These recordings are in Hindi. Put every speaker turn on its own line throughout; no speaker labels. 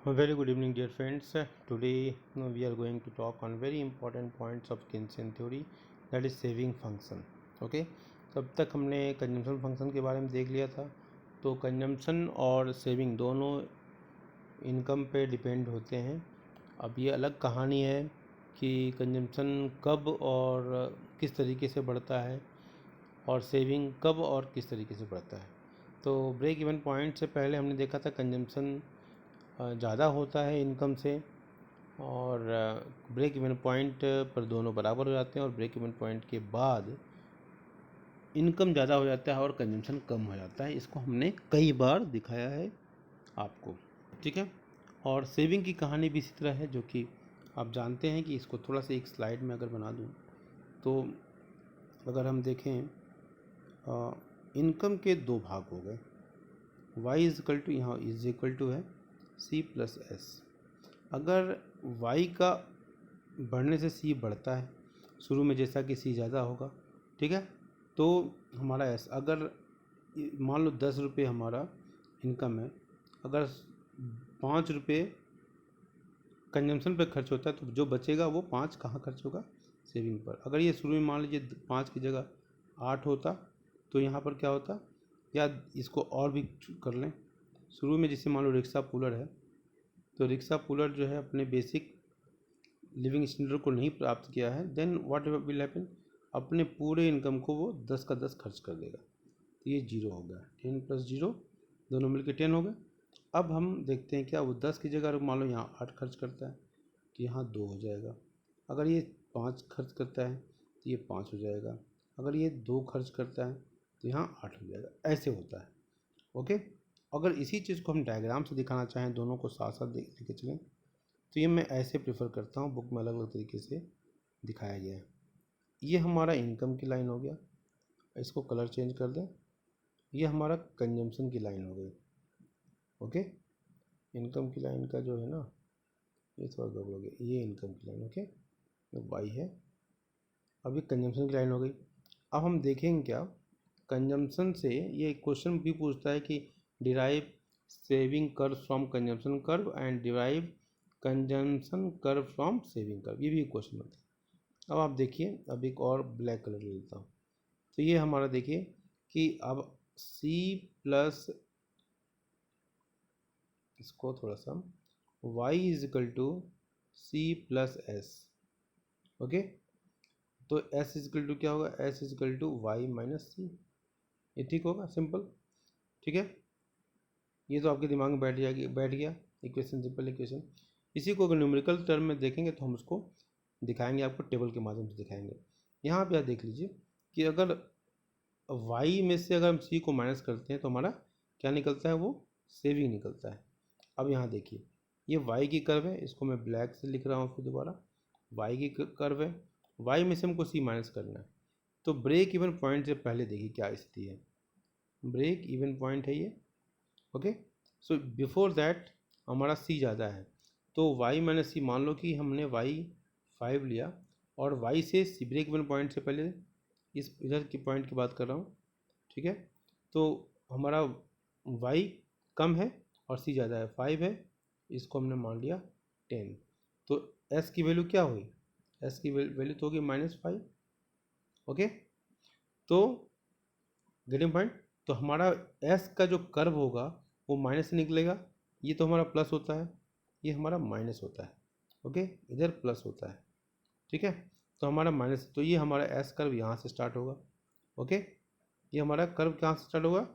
Very good evening, dear friends. Today we are going to talk on very important points of Keynesian theory, that is saving function. Okay, तब तक हमने कंजम्पशन फंक्शन के बारे में देख लिया था। तो कंजम्पशन और सेविंग दोनों इनकम पे डिपेंड होते हैं। अब ये अलग कहानी है कि कंजम्पशन कब और किस तरीके से बढ़ता है और सेविंग कब और किस तरीके से बढ़ता है। तो ब्रेक इवन पॉइंट से पहले हमने देखा था कंजम्पशन ज़्यादा होता है इनकम से, और ब्रेक इवन पॉइंट पर दोनों बराबर हो जाते हैं, और ब्रेक इवन पॉइंट के बाद इनकम ज़्यादा हो जाता है और कंजम्पशन कम हो जाता है। इसको हमने कई बार दिखाया है आपको, ठीक है। और सेविंग की कहानी भी इसी तरह है, जो कि आप जानते हैं कि इसको थोड़ा सा एक स्लाइड में अगर बना दूँ तो अगर हम देखें इनकम के दो भाग हो गए। y इज इक्वल टू, यहाँ इज इक्वल टू है c प्लस एस। अगर y का बढ़ने से c बढ़ता है शुरू में, जैसा कि c ज़्यादा होगा, ठीक है, तो हमारा s, अगर मान लो 10 रुपये हमारा इनकम है, अगर 5 रुपये कंजम्पशन पे खर्च होता है तो जो बचेगा वो 5 कहाँ खर्च होगा, सेविंग पर। अगर ये शुरू में मान लीजिए 5 की जगह 8 होता तो यहाँ पर क्या होता, या इसको और भी कर लें, शुरू में जैसे मान लो रिक्शा पुलर है, तो रिक्शा पुलर जो है अपने बेसिक लिविंग स्टैंडर्ड को नहीं प्राप्त किया है, देन व्हाट विल हैपन, अपने पूरे इनकम को वो 10 का 10 खर्च कर देगा। तो ये 0 हो गया, 10 प्लस 0 दोनों मिलकर 10 हो गए। अब हम देखते हैं क्या वो 10 की जगह मान लो यहाँ 8 खर्च करता है तो यहाँ 2 हो जाएगा। अगर ये 5 खर्च करता है तो ये 5 हो जाएगा। अगर ये 2 खर्च करता है तो यहाँ 8 हो जाएगा। ऐसे होता है, ओके। अगर इसी चीज़ को हम डायग्राम से दिखाना चाहें, दोनों को साथ साथ लेके चलें, तो ये मैं ऐसे प्रेफर करता हूँ। बुक में अलग अलग तरीके से दिखाया गया है। ये हमारा इनकम की लाइन हो गया, इसको कलर चेंज कर दें। ये हमारा कंजम्पशन की लाइन हो गई, ओके। इनकम की लाइन का जो है ना, ये थोड़ा गड़बड़ हो गया, ये इनकम की लाइन, ओके, ये वाई है। अब ये कंजम्पशन की लाइन हो गई। अब हम देखेंगे क्या, कंजम्पशन से ये क्वेश्चन भी पूछता है कि derive saving curve from consumption curve and derive consumption curve from saving curve, ये भी क्वेश्चन होता है। अब आप देखिए, अब एक और ब्लैक कलर ले लेता हूँ। तो ये हमारा देखिए कि अब C प्लस, इसको थोड़ा सा, y is equal to C plus S, okay. तो s इज इक्वल टू क्या होगा, s is equal to Y minus C. ये ठीक होगा, सिंपल, ठीक है। ये तो आपके दिमाग में बैठ गया इक्वेशन, सिंपल इक्वेशन। इसी को अगर न्यूमेरिकल टर्म में देखेंगे तो हम उसको दिखाएंगे, आपको टेबल के माध्यम से दिखाएंगे। यहाँ पे आप देख लीजिए कि अगर y में से अगर हम c को माइनस करते हैं तो हमारा क्या निकलता है, वो सेविंग निकलता है। अब यहाँ देखिए, ये y की कर्व है, इसको मैं ब्लैक से लिख रहा हूँ फिर दोबारा, y की कर्व है, y में से हमको c माइनस करना है। तो ब्रेक इवन पॉइंट से पहले देखिए क्या स्थिति है, ब्रेक इवन पॉइंट है ये, ओके। सो बिफोर दैट हमारा c ज़्यादा है, तो y माइनस सी, मान लो कि हमने y 5 लिया और y से c, ब्रेक इवन पॉइंट से पहले इस इधर की पॉइंट की बात कर रहा हूँ, ठीक है। तो हमारा y कम है और c ज़्यादा है, 5 है, इसको हमने मान लिया 10। तो s की वैल्यू क्या हुई, s की वैल्यू तो होगी -5, ओके। तो गेटिंग पॉइंट, तो हमारा s का जो कर्व होगा वो माइनस से निकलेगा। ये तो हमारा प्लस होता है, ये हमारा माइनस होता है, ओके, इधर प्लस होता है, ठीक है। तो हमारा माइनस, तो ये हमारा एस कर्व यहाँ से स्टार्ट होगा, ओके। ये हमारा कर्व कहाँ से स्टार्ट होगा,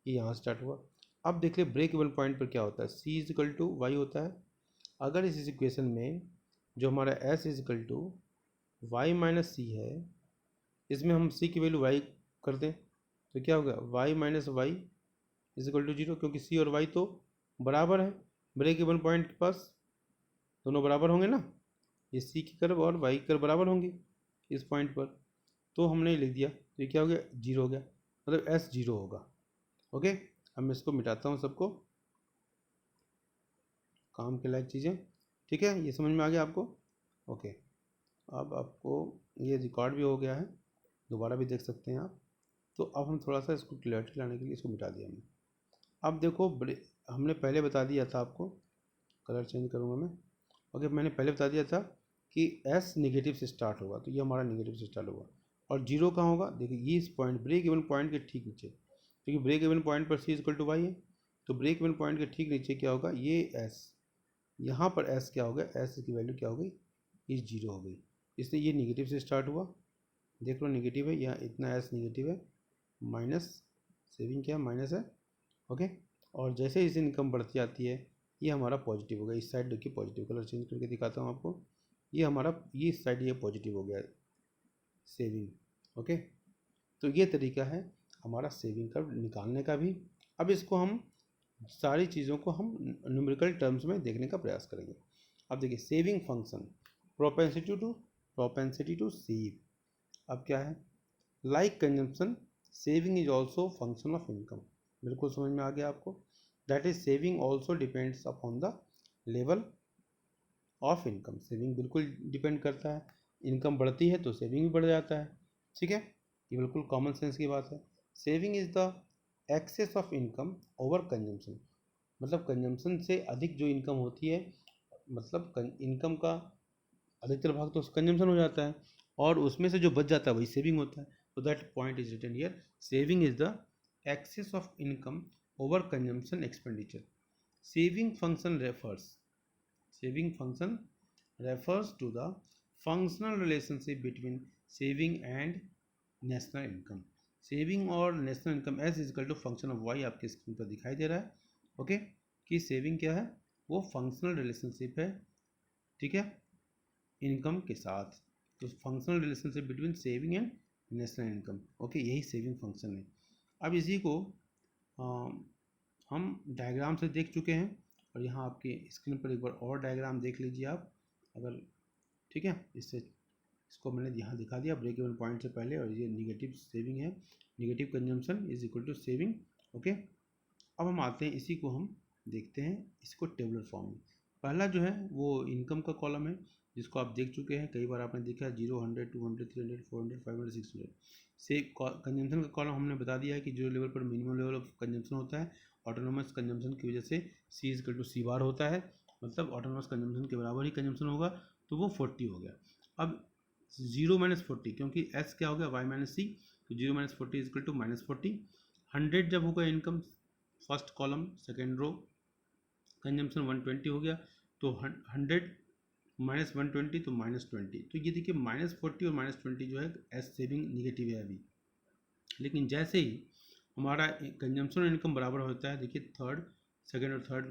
ये यहाँ से स्टार्ट हुआ। अब देख ले ब्रेक इवन पॉइंट पर क्या होता है, c is equal to Y होता है। अगर इस इक्वेशन में जो हमारा s is equal to Y minus C है, इसमें हम c की वैल्यू y कर दें तो क्या होगा, y minus Y is equal to 0, क्योंकि c और y तो बराबर है ब्रेक इवन पॉइंट के पास, दोनों बराबर होंगे ना, ये c की कर्व और y की कर्व बराबर होंगी इस पॉइंट पर। तो हमने लिख दिया, तो ये क्या हो गया, 0 हो गया, मतलब s 0 होगा, ओके। अब मैं इसको मिटाता हूँ सबको, काम के लायक चीज़ें, ठीक है, ये समझ में आ गया आपको, ओके। अब आपको ये रिकॉर्ड भी हो गया है, दोबारा भी देख सकते हैं आप। तो अब हम थोड़ा सा इसको क्लियरिटी लाने के लिए इसको मिटा दिया हमने। अब देखो, हमने पहले बता दिया था आपको कलर चेंज करूँगा मैं। ओके, मैंने पहले बता दिया था कि एस निगेटिव से स्टार्ट होगा, तो ये हमारा निगेटिव से स्टार्ट होगा। और जीरो कहाँ होगा, देखिए ये इस पॉइंट ब्रेक इवन पॉइंट के ठीक नीचे, क्योंकि ब्रेक इवन पॉइंट पर सी इक्वल टू वाई है, तो ब्रेक इवन पॉइंट के ठीक नीचे क्या होगा, ये एस, यहाँ पर एस क्या होगा, एस की वैल्यू क्या हो गई, ये जीरो हो गई। इसलिए ये निगेटिव से स्टार्ट हुआ, देख लो निगेटिव है, यहाँ इतना एस निगेटिव है, माइनस सेविंग क्या माइनस है। ओके, और जैसे इस इनकम बढ़ती जाती है ये हमारा पॉजिटिव हो गया। इस साइड देखिए पॉजिटिव, कलर चेंज करके दिखाता हूँ आपको, ये हमारा ये इस साइड ये पॉजिटिव हो गया सेविंग। ओके, तो ये तरीका है हमारा सेविंग कर्व निकालने का भी। अब इसको हम सारी चीज़ों को हम न्यूमेरिकल टर्म्स में देखने का प्रयास करेंगे। अब देखिए saving function, propensity to save. अब क्या है, like consumption saving is also function of income. बिल्कुल समझ में आ गया आपको। That is saving also depends upon the level of income. Saving बिल्कुल डिपेंड करता है, इनकम बढ़ती है तो सेविंग भी बढ़ जाता है। ठीक है, ये बिल्कुल कॉमन सेंस की बात है। Saving is the excess of income over consumption, मतलब कंजम्पशन से अधिक जो इनकम होती है, मतलब इनकम का अधिकतर भाग तो कंजम्पशन हो जाता है और उसमें से जो बच जाता है वही सेविंग होता है। तो that point is written here, saving is the excess of income over consumption expenditure. Saving function refers to the functional relationship between saving and national income। Saving और national income S is equal to function of Y आपके स्क्रीन पर दिखाई दे रहा है। ओके, कि सेविंग क्या है, वो फंक्शनल रिलेशनशिप है, ठीक है, इनकम के साथ। तो functional relationship between saving and national income. Okay, यही सेविंग फंक्शन है। अब इसी को हम डायग्राम से देख चुके हैं और यहाँ आपके स्क्रीन पर एक बार और डायग्राम देख लीजिए आप अगर, ठीक है। इसको मैंने यहाँ दिखा दिया ब्रेक इवन पॉइंट से पहले, और ये निगेटिव सेविंग है, negative consumption is equal to saving. Okay, अब हम आते हैं, इसी को हम देखते हैं इसको टेबुलर फॉर्म में। पहला जो है वो इनकम का कॉलम है, जिसको आप देख चुके हैं, कई बार आपने देखा 0, 100, 200, 300, 400, 500, 600 से। कंजम्पशन का कॉलम हमने बता दिया है कि जो लेवल पर मिनिमम लेवल ऑफ कंजम्पशन होता है ऑटोनोमस कंजम्पशन की वजह से सी इज इक्वल टू सी बार होता है, मतलब ऑटोनोमस कंजम्पशन के बराबर ही कंजम्पशन होगा, तो वो 40 हो गया। अब 0 - 40, क्योंकि एस क्या हो गया y - सी, तो 0 - 40 इज इक्वल टू -40। 100 जब होगा income first column second row, consumption 120 हो गया, तो 100 - 120 तो -20। तो ये देखिए -40 और -20 जो है एस सेविंग निगेटिव है अभी। लेकिन जैसे ही हमारा कंजम्पशन और इनकम बराबर होता है, देखिए सेकेंड और थर्ड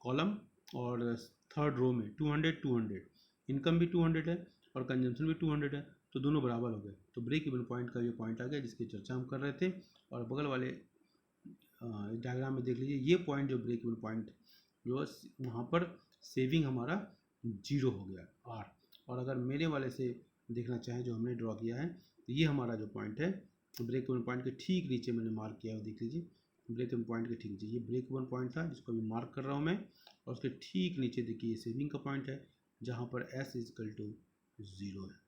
कॉलम और थर्ड रो में 200 200, इनकम भी 200 है और कंजम्पशन भी 200 है, तो दोनों बराबर हो गए। तो ब्रेक इवन पॉइंट का ये पॉइंट आ गया जिसकी चर्चा हम कर रहे थे। और बगल वाले डायग्राम में देख लीजिए, ये पॉइंट जो ब्रेक इवन पॉइंट जो वहाँ पर सेविंग हमारा 0 हो गया आर। और अगर मेरे वाले से देखना चाहें जो हमने ड्रॉ किया है, तो ये हमारा जो पॉइंट है ब्रेक इवन पॉइंट के ठीक नीचे मैंने मार्क किया है, देख लीजिए ब्रेक इवन पॉइंट के ठीक नीचे ये ब्रेक इवन पॉइंट था जिसको अभी मार्क कर रहा हूँ मैं, और उसके ठीक नीचे देखिए ये सेविंग का पॉइंट है जहाँ पर एस इज इक्वल टू 0 है।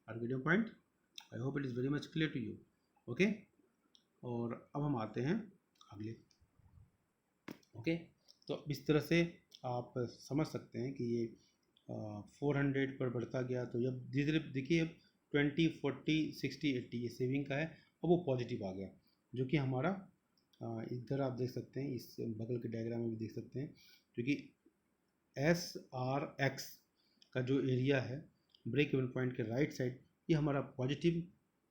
Are get your point? I hope it is very much clear to you. Okay, और अब हम आते हैं अगले। ओके, तो इस तरह से आप समझ सकते हैं कि ये 400 पर बढ़ता गया, तो जब धीरे धीरे देखिए 20, 40, 60, 80 ये सेविंग का है, अब वो पॉजिटिव आ गया, जो कि हमारा इधर आप देख सकते हैं, इस बगल के डायग्राम में भी देख सकते हैं, क्योंकि एस आर एक्स का जो एरिया है ब्रेक इवन पॉइंट के राइट साइड, ये हमारा पॉजिटिव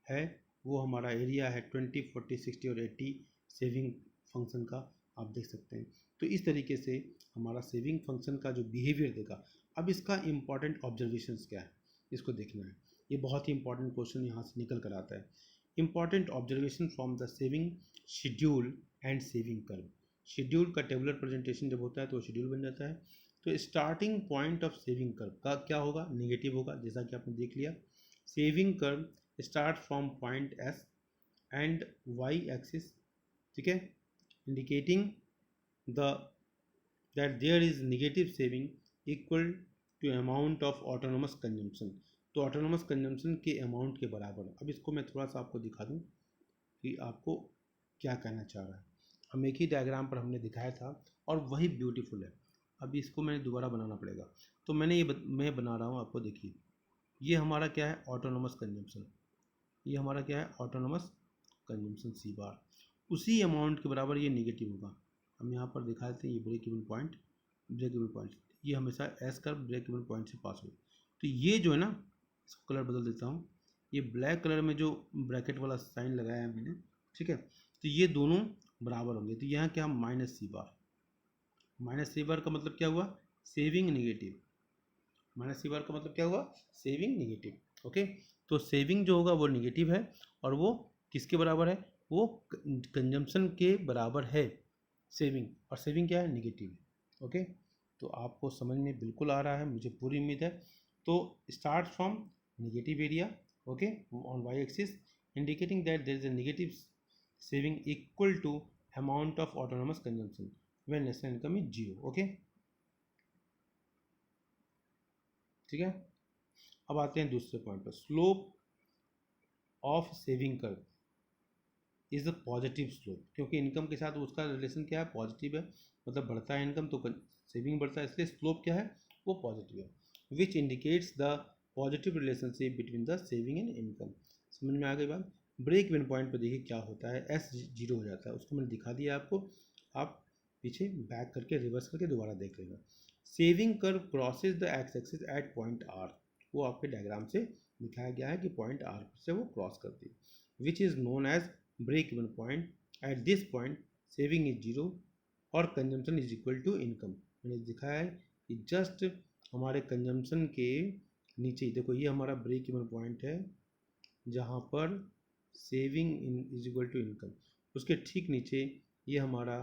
है, वो हमारा एरिया है 20, 40, 60 और 80 सेविंग फंक्शन का, आप देख सकते हैं। तो इस तरीके से हमारा सेविंग फंक्शन का जो बिहेवियर देखा। अब इसका इम्पॉर्टेंट ऑब्जर्वेशंस क्या है, इसको देखना है। ये बहुत ही इंपॉर्टेंट क्वेश्चन यहाँ से निकल कर आता है। Important observation from the saving schedule and saving curve. Schedule का टेबुलर प्रेजेंटेशन जब होता है तो वो शेड्यूल बन जाता है। तो starting point of saving curve का क्या होगा, निगेटिव होगा, जैसा कि आपने देख लिया। Saving curve start from point S and Y axis, ठीक है, indicating that there is negative saving equal to amount of autonomous consumption। तो ऑटोनोमस कंजम्पशन के अमाउंट के बराबर। अब इसको मैं थोड़ा सा आपको दिखा दूं कि आपको क्या कहना चाह रहा है। हम एक ही डायग्राम पर हमने दिखाया था और वही ब्यूटीफुल है। अब इसको मैंने दोबारा बनाना पड़ेगा, तो मैं बना रहा हूँ आपको। देखिए ये हमारा क्या है, ऑटोनोमस कंजम्पशन। ये हमारा क्या है, ऑटोनोमस कंजम्पशन सी बार। उसी अमाउंट के बराबर ये निगेटिव होगा। हम यहाँ पर दिखा देते हैं, ये break even point, break even point ये हमेशा S curve break even point से पास हो। तो ये जो है ना, इसको कलर बदल देता हूँ, ये ब्लैक कलर में जो ब्रैकेट वाला साइन लगाया है मैंने, ठीक है, तो ये दोनों बराबर होंगे। तो यहाँ क्या, माइनस सी बार। माइनस सी बार का मतलब क्या हुआ, सेविंग निगेटिव। माइनस सी बार का मतलब क्या हुआ, सेविंग निगेटिव। ओके, तो सेविंग जो होगा वो निगेटिव है, और वो किसके बराबर है, वो कंजम्पशन के बराबर है सेविंग, और सेविंग क्या है, निगेटिव है। ओके, तो आपको समझ में बिल्कुल आ रहा है, मुझे पूरी उम्मीद है। तो start from negative area, okay, on Y axis, indicating that there is a negative saving equal to amount of autonomous consumption when national income is zero. Okay, ठीक है। अब आते हैं दूसरे पॉइंट पर, slope of saving curve is a positive slope, क्योंकि इनकम के साथ उसका रिलेशन क्या है, पॉजिटिव है, मतलब बढ़ता है इनकम तो सेविंग बढ़ता है, इसलिए स्लोप क्या है, वो पॉजिटिव है, which indicates the positive relationship between the saving and income. समझ में आ गई बात। ब्रेक इवन पॉइंट पर देखिए क्या होता है, एस जीरो हो जाता है, उसको मैंने दिखा दिया आपको, आप पीछे बैक करके रिवर्स करके दोबारा देख लेना। Saving curve crosses the X axis at point R, वो आपके डायग्राम से दिखाया गया है कि पॉइंट आर से वो क्रॉस करती है, which is known as break even point. At this point saving is zero और consumption is equal to income. मैंने दिखाया है कि जस्ट हमारे कंजम्पशन के नीचे देखो, ये हमारा ब्रेक इवन पॉइंट है जहाँ पर saving is equal to income, उसके ठीक नीचे ये हमारा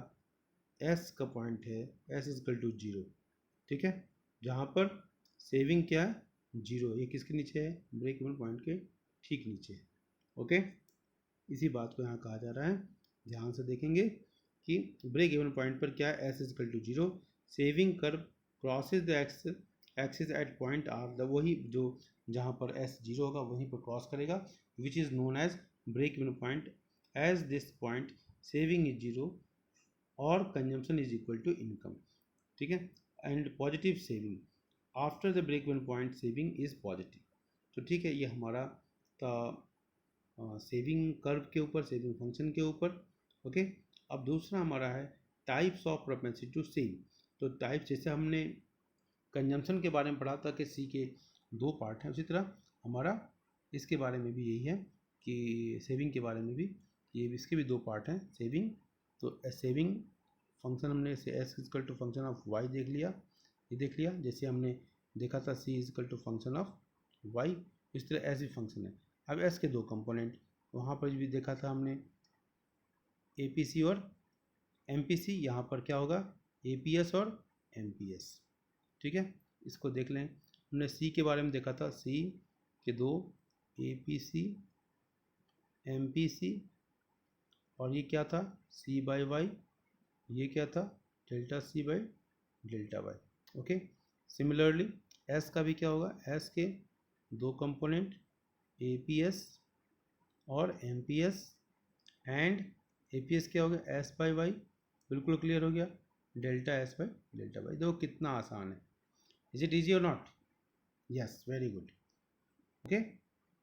एस का पॉइंट है, S is equal to zero, ठीक है, जहाँ पर सेविंग क्या है, जीरो। ये किसके नीचे है, ब्रेक इवन पॉइंट के ठीक नीचे। ओके, इसी बात को यहाँ कहा जा रहा है, ध्यान से देखेंगे कि ब्रेक इवन पॉइंट पर क्या है, S is equal to zero, saving curve crosses the axis at point R, the वही जो जहाँ पर एस जीरो होगा वहीं पर क्रॉस करेगा, which is known as break even point. As this point saving is zero और consumption is equal to income, ठीक है, and positive saving after the break even point saving is positive. तो ठीक है, ये हमारा सेविंग कर्व के ऊपर, सेविंग फंक्शन के ऊपर। ओके, अब दूसरा हमारा है types of propensity to save. तो टाइप्स, जैसे हमने कंजम्पशन के बारे में पढ़ा था कि सी के दो पार्ट हैं, उसी तरह हमारा इसके बारे में भी यही है कि सेविंग के बारे में भी ये इसके भी दो पार्ट हैं, सेविंग। तो सेविंग फंक्शन हमने S is equal to function of Y देख लिया, ये देख लिया, जैसे हमने देखा था C is equal to function of Y, इस तरह एस भी फंक्शन है। अब एस के दो कंपोनेंट, वहाँ पर भी देखा था हमने एपीसी और एमपीसी, यहाँ पर क्या होगा, एपीएस और एमपीएस, ठीक है, इसको देख लें। हमने सी के बारे में देखा था, सी के दो एपीसी एमपीसी, और ये क्या था, सी बाई वाई, ये क्या था, delta C by delta Y. Okay, similarly S का भी क्या होगा, एस के दो कंपोनेंट एपीएस और एमपीएस, एंड एपीएस क्या हो गया, एस बाई वाई, बिल्कुल क्लियर हो गया, delta S by delta Y. देखो कितना आसान है, इज इट ईजी और not, yes, very good. Okay,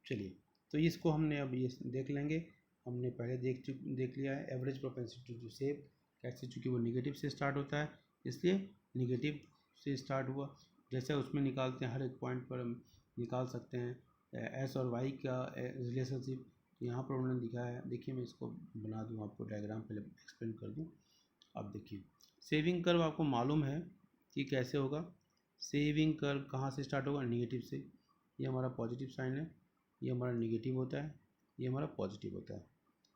चलिए, तो इसको हमने अब ये देख लेंगे, हमने पहले देख लिया है एवरेज प्रोपेंसिटी टू सेव कैसे, चूँकि वो निगेटिव से स्टार्ट होता है इसलिए निगेटिव से स्टार्ट हुआ, जैसे उसमें निकालते हैं हर एक पॉइंट पर हम निकाल सकते हैं एस और वाई का रिलेशनशिप। यहाँ पर उन्होंने दिखाया है, देखिए मैं इसको बना दूँ आपको, डायग्राम पहले एक्सप्लेन कर दूँ। अब देखिए सेविंग कर्व आपको मालूम है कि कैसे होगा, सेविंग कर्व कहाँ से स्टार्ट होगा, निगेटिव से। ये हमारा पॉजिटिव साइन है, ये हमारा निगेटिव होता है, ये हमारा पॉजिटिव होता है,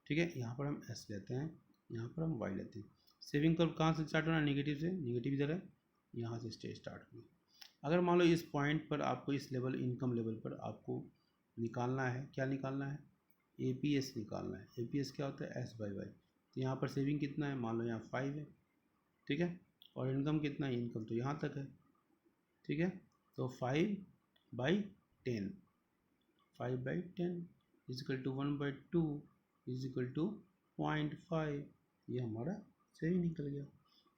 ठीक है, यहाँ पर हम एस लेते हैं, यहाँ पर हम वाई लेते हैं। सेविंग कर्व कहाँ से स्टार्ट होना, निगेटिव से, निगेटिव इधर है, यहाँ से स्टार्ट होगी। अगर मान लो इस पॉइंट पर आपको, इस लेवल इनकम लेवल पर आपको निकालना है, क्या निकालना है, एपीएस निकालना है। एपीएस क्या होता है, एस बाई वाई। तो यहाँ पर सेविंग कितना है, मान लो यहाँ 5 है, ठीक है, और इनकम कितना है, इनकम तो यहाँ तक है, ठीक है, तो 5/10, 5/10 इजिकल टू 1/2 इजिकल टू 0.5, ये हमारा सेविंग निकल गया,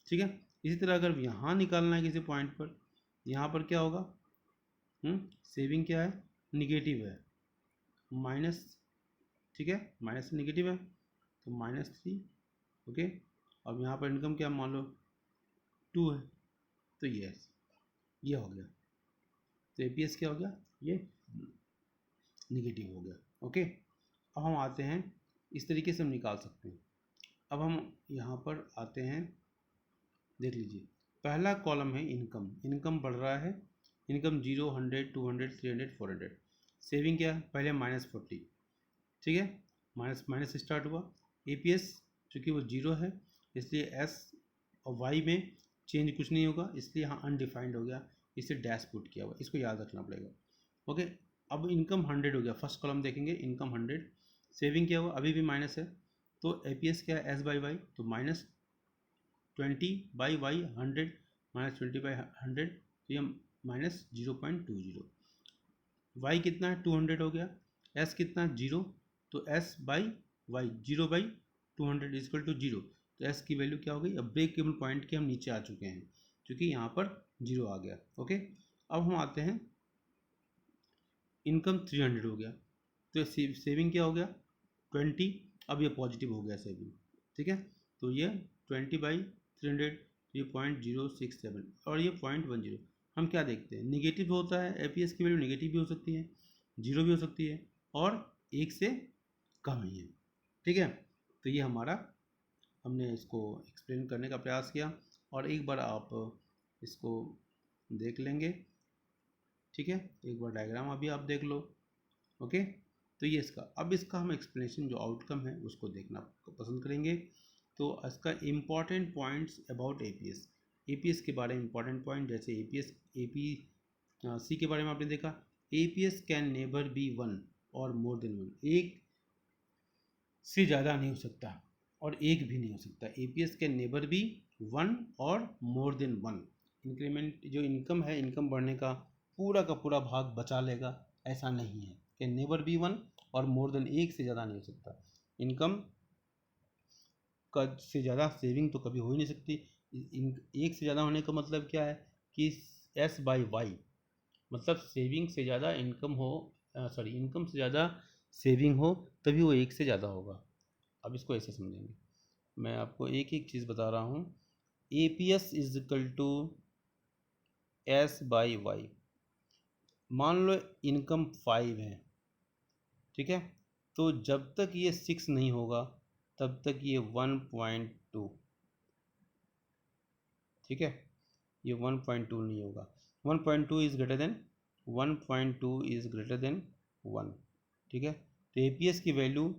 ठीक है। इसी तरह अगर यहाँ निकालना है किसी पॉइंट पर, यहाँ पर क्या होगा, सेविंग क्या है, निगेटिव है, माइनस, ठीक है, माइनस निगेटिव है तो -3, ओके। अब यहाँ पर इनकम क्या मान लो 2 है, तो ये हो गया, तो एपीएस क्या हो गया, ये निगेटिव हो गया, ओके। अब हम आते हैं, इस तरीके से हम निकाल सकते हैं। अब हम यहाँ पर आते हैं, देख लीजिए, पहला कॉलम है इनकम, इनकम बढ़ रहा है, इनकम 0, 100, 200, 300, 400, सेविंग क्या है, पहले -40, ठीक है, माइनस से स्टार्ट हुआ। एपीएस चूँकि वो 0 है, इसलिए एस और वाई में चेंज कुछ नहीं होगा, इसलिए यहाँ अनडिफाइंड हो गया, इसे डैश पुट किया हुआ, इसको याद रखना पड़ेगा, ओके। अब इनकम 100 हो गया, फर्स्ट कॉलम देखेंगे, इनकम 100, सेविंग क्या हुआ, अभी भी माइनस है, तो एपीएस क्या है, एस बाई वाई, तो -20 बाई वाई 100, -20 बाई 100, तो ये -0.20, वाई कितना है, 200 हो गया, एस कितना है, 0, तो S by Y 0 by 200 equal to 0, तो एस की वैल्यू क्या हो गई, अब ब्रेक इवन पॉइंट के हम नीचे आ चुके हैं क्योंकि यहाँ पर 0 आ गया, ओके। अब हम आते हैं, इनकम 300 हो गया, तो सेविंग क्या हो गया 20, अब ये पॉजिटिव हो गया सेविंग, ठीक है, तो ये 20 बाई 300, ये 0.067 और ये 0.10। हम क्या देखते हैं, निगेटिव होता है, एपीएस की वैल्यू निगेटिव भी हो सकती है, 0 भी हो सकती है और 1 से कम ही है, ठीक है। तो ये हमारा, हमने इसको एक्सप्लेन करने का प्रयास किया और एक बार आप इसको देख लेंगे, ठीक है, एक बार डायग्राम अभी आप देख लो, ओके। तो ये इसका, अब इसका हम एक्सप्लेनेशन जो आउटकम है उसको देखना पसंद करेंगे। तो इसका important points about APS, APS के बारे में इम्पॉर्टेंट पॉइंट, जैसे एपीएस सी के बारे में आपने देखा, एपीएस कैन नेवर बी 1 और मोर देन 1, एक से ज़्यादा नहीं हो सकता और एक भी नहीं हो सकता, एपीएस कैन नेवर बी 1 और मोर देन 1, इंक्रीमेंट जो इनकम है, इनकम बढ़ने का पूरा भाग बचा लेगा, ऐसा नहीं है, कैन नेवर बी 1 और मोर देन, एक से ज़्यादा नहीं हो सकता, इनकम का से ज़्यादा सेविंग तो कभी हो ही नहीं सकती, एक से ज़्यादा होने का मतलब क्या है कि एस बाई वाई, मतलब सेविंग से ज़्यादा इनकम हो, सॉरी, इनकम से ज़्यादा सेविंग हो तभी वो एक से ज़्यादा होगा। अब इसको ऐसे समझेंगे, मैं आपको एक एक चीज़ बता रहा हूँ, A P S is equal to S by Y, मान लो इनकम 5 है, ठीक है, तो जब तक ये 6 नहीं होगा तब तक ये 1.2, ठीक है, ये 1.2 नहीं होगा, 1.2 is greater than 1.2 is greater than 1, ठीक है। तो एपीएस की वैल्यू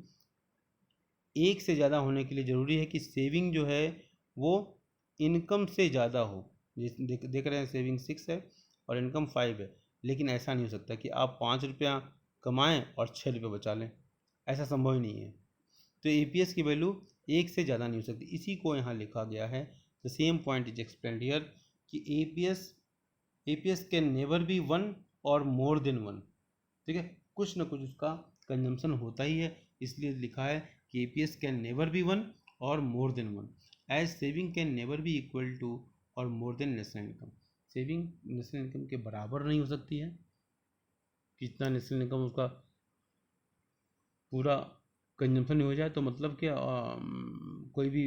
एक से ज़्यादा होने के लिए ज़रूरी है कि सेविंग जो है वो इनकम से ज़्यादा हो, देख रहे हैं सेविंग 6 है और इनकम 5 है, लेकिन ऐसा नहीं हो सकता कि आप 5 रुपया कमाएँ और 6 रुपये बचा लें, ऐसा संभव ही नहीं है। तो एपीएस की वैल्यू एक से ज़्यादा नहीं हो सकती, इसी को यहाँ लिखा गया है, the same point is explained here कि एपीएस कैन नेवर बी 1 और मोर देन 1, ठीक है, कुछ ना कुछ उसका कंजम्पशन होता ही है, इसलिए लिखा है कि एपीएस कैन नेवर बी 1 और more than 1, as saving can never be equal to और more than national income, saving national income के बराबर नहीं हो सकती है, कितना नेशनल इनकम उसका पूरा कंजम्पशन नहीं हो जाए तो मतलब क्या, कोई भी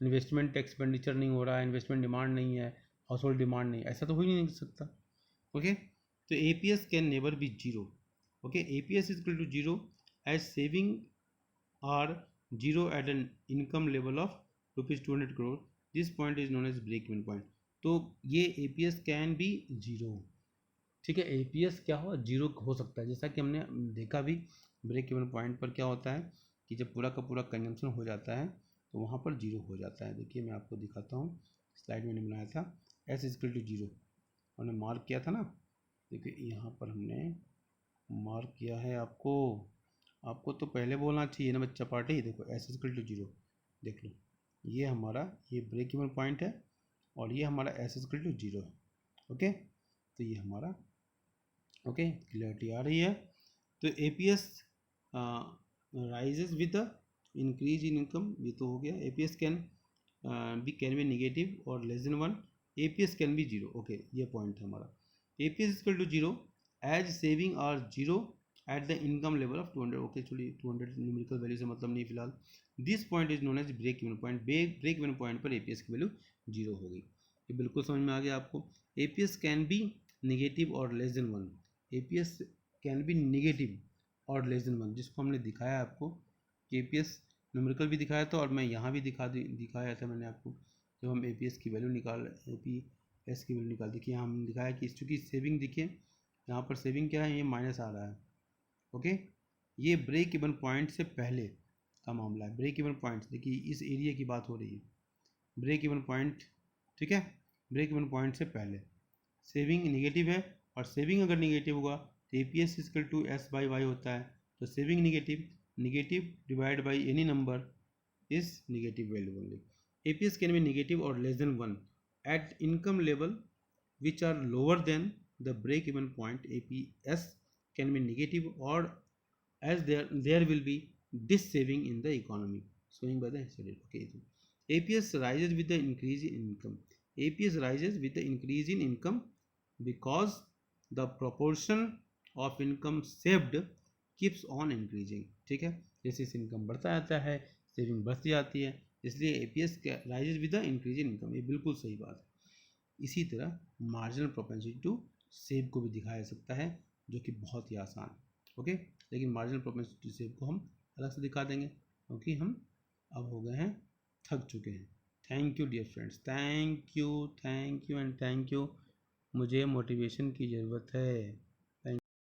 इन्वेस्टमेंट एक्सपेंडिचर नहीं हो रहा है, इन्वेस्टमेंट डिमांड नहीं है, हाउस होल्ड डिमांड नहीं, ऐसा तो हो ही नहीं सकता, ओके। तो APS can never be 0, okay, APS is equal to 0 as saving are 0 at an income level of ₹200 crore, this point is known as break even point, तो ये एपीएस कैन बी 0, ठीक है, एपीएस क्या हो 0 हो सकता है, जैसा कि हमने देखा भी ब्रेक इवन पॉइंट पर क्या होता है कि जब पूरा का पूरा कंजम्पशन हो जाता है तो वहाँ पर 0 हो जाता है। देखिए मैं आपको दिखाता हूँ, स्लाइड मैंने बनाया था, एस इक्वल टू 0 हमने मार्क किया था ना, देखिए यहाँ पर हमने मार्क किया है, आपको तो पहले बोलना चाहिए ना बच्चा पार्टी, देखो एस इक्वल टू 0, देख लो ये हमारा, ये ब्रेक इवन पॉइंट है और ये हमारा एस इक्वल टू 0 है, ओके। तो ये हमारा, ओके, क्लियरिटी आ रही है। तो APS rises with the increase in income, ये तो हो गया, APS can be can be negative और less than 1, APS can be 0। Okay, ये पॉइंट है हमारा। APS equal to 0 as saving are 0 at the income level of 200। Okay, चलिए 200 न्यूमेरिकल वैल्यू से मतलब नहीं फिलहाल। This point is known as break even point. Break even point पर एपीएस की वैल्यू 0 होगी। ये बिल्कुल समझ में आ गया आपको। एपीएस कैन बी नेगेटिव और less than 1। APS can be negative और लेस देन 1, जिसको हमने दिखाया आपको कि एपीएस न्यूमेरिकल भी दिखाया था और मैं यहाँ भी दिखाया था मैंने आपको, जब हम एपीएस की वैल्यू एपीएस की वैल्यू निकाल देखिए, यहाँ हमने दिखाया कि चूँकि सेविंग देखिए यहाँ पर सेविंग क्या है, ये माइनस आ रहा है। ओके, ये ब्रेक इवन पॉइंट से पहले का मामला है। ब्रेक इवन पॉइंट देखिए, इस एरिया की बात हो रही है, ब्रेक इवन पॉइंट, ठीक है, ब्रेक इवन पॉइंट से पहले सेविंग नेगेटिव है, और सेविंग अगर नेगेटिव हुआ तो APS equal to S by Y होता है। तो saving negative divide by any number is negative value only. APS can be negative or less than 1 at income level which are lower than the break even point. APS can be negative or as there will be this saving in the economy showing by the study. Okay, APS rises with the increase in income. APS rises with the increase in income because the proportion of income saved keeps on increasing. ठीक है, जैसे इनकम बढ़ता जाता है सेविंग बढ़ती जाती है, इसलिए APS rises with the increase in income. ये बिल्कुल सही बात है। इसी तरह मार्जिनल प्रोपेंसिटी टू सेव को भी दिखाया जा सकता है, जो कि बहुत ही आसान है। ओके, लेकिन मार्जिनल प्रोपेंसिटी टू सेव को हम अलग से दिखा देंगे, क्योंकि हम अब हो गए हैं, थक चुके हैं। Thank you dear friends, thank you and thank you. मुझे मोटिवेशन की ज़रूरत है।